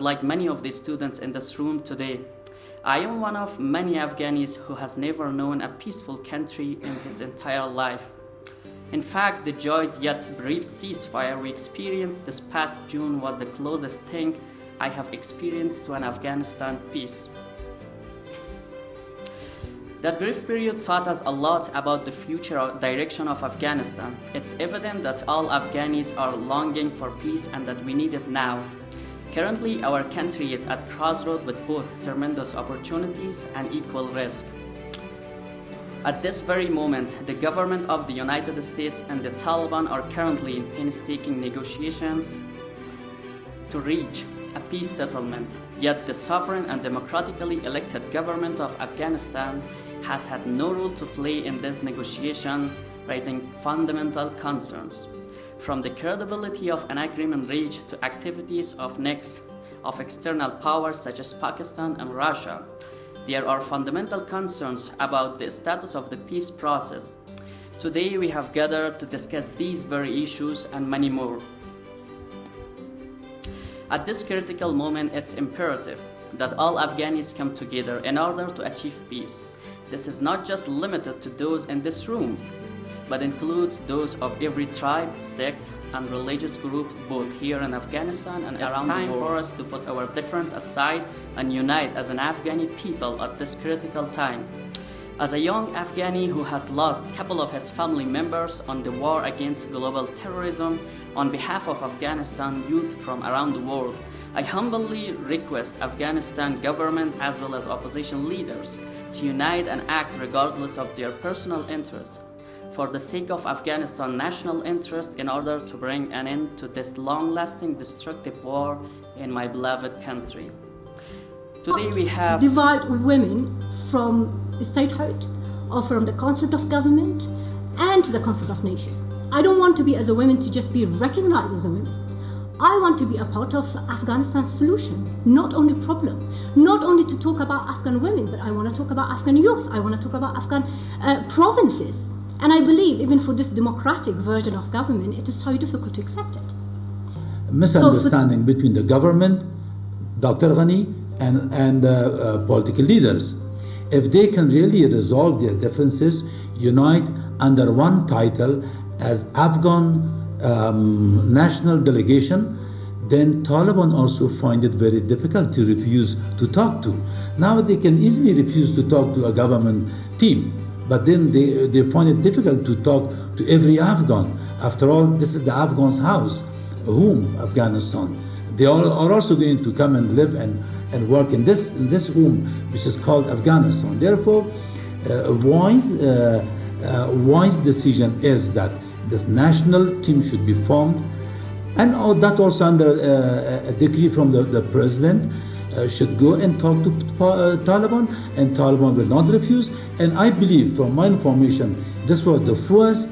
Like many of the students in this room today, I am one of many Afghanis who has never known a peaceful country in his entire life. In fact, the joyous yet brief ceasefire we experienced this past June was the closest thing I have experienced to an Afghanistan peace. That brief period taught us a lot about the future direction of Afghanistan. It's evident that all Afghanis are longing for peace and that we need it now. Currently, our country is at crossroads with both tremendous opportunities and equal risk. At this very moment, the government of the United States and the Taliban are currently in painstaking negotiations to reach a peace settlement. Yet the sovereign and democratically elected government of Afghanistan has had no role to play in this negotiation, raising fundamental concerns. From the credibility of an agreement reached to activities of external powers such as Pakistan and Russia, there are fundamental concerns about the status of the peace process. Today we have gathered to discuss these very issues and many more. At this critical moment, it's imperative that all Afghanis come together in order to achieve peace. This is not just limited to those in this room, but includes those of every tribe, sect, and religious group both here in Afghanistan and around the world. It's time for us to put our difference aside and unite as an Afghani people at this critical time. As a young Afghani who has lost a couple of his family members on the war against global terrorism, on behalf of Afghanistan youth from around the world, I humbly request Afghanistan government as well as opposition leaders to unite and act regardless of their personal interests, for the sake of Afghanistan national interest, in order to bring an end to this long-lasting destructive war in my beloved country. Today we have divide women from statehood or from the concept of government and the concept of nation. I don't want to be as a woman to just be recognized as a woman. I want to be a part of Afghanistan's solution, not only problem. Not only to talk about Afghan women, but I want to talk about Afghan youth. I want to talk about Afghan provinces. And I believe even for this democratic version of government, it is so difficult to accept it. Misunderstanding between the government, Dr. Ghani, and political leaders. If they can really resolve their differences, unite under one title as Afghan national delegation, then Taliban also find it very difficult to refuse to talk to. Now they can easily refuse to talk to a government team, but then they find it difficult to talk to every Afghan. After all, this is the Afghans' house, home, Afghanistan. They are also going to come and live and work in this home, which is called Afghanistan. Therefore, a wise decision is that this national team should be formed, and that also under a decree from the president should go and talk to Taliban, and Taliban will not refuse. And I believe, from my information, this was the first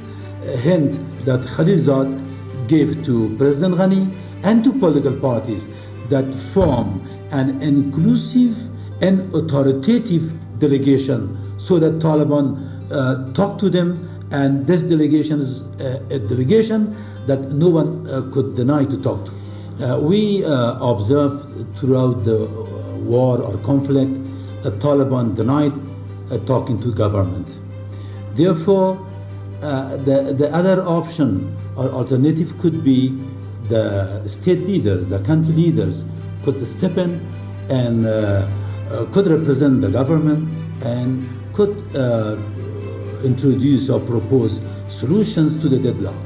hint that Khalizad gave to President Ghani and to political parties, that form an inclusive and authoritative delegation so that Taliban talk to them, and this delegation is a delegation that no one could deny to talk to. We observed throughout the war or conflict that Taliban denied talking to government. Therefore, the other option or alternative could be the state leaders, the country leaders could step in and could represent the government and could introduce or propose solutions to the deadlock.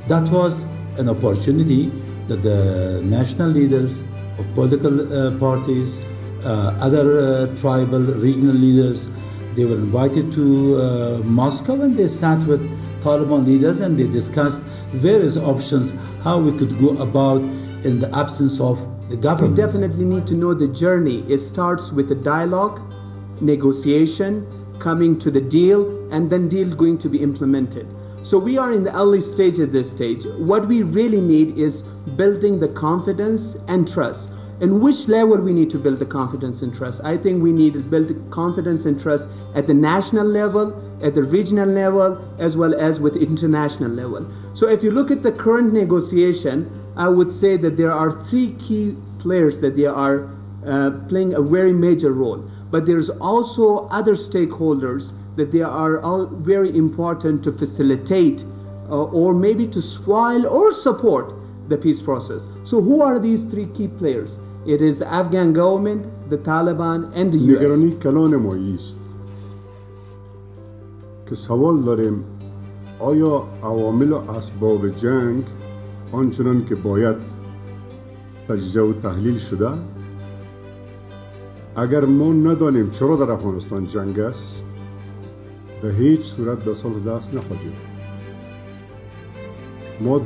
That was an opportunity that the national leaders of political parties, other tribal, regional leaders, they were invited to Moscow, and they sat with Taliban leaders and they discussed various options how we could go about in the absence of the government. We definitely need to know the journey. It starts with a dialogue, negotiation, coming to the deal, and then deal going to be implemented. So we are in the early stage at this stage. What we really need is building the confidence and trust. In which level we need to build the confidence and trust? I think we need to build the confidence and trust at the national level, at the regional level, as well as with international level. So if you look at the current negotiation, I would say that there are three key players that they are playing a very major role. But there's also other stakeholders that they are all very important to facilitate or maybe to spoil or support the peace process. So who are these three key players? It is the Afghan government, the Taliban and the US. نگرانی کلان مایی است که سوال داریم آیا عوامل و اسباب جنگ آنچنان که باید تجزیه و تحلیل شده؟ اگر ما ندانیم چرا در افغانستان جنگ است به هیچ صورت به صلح دست نخواهیم. ما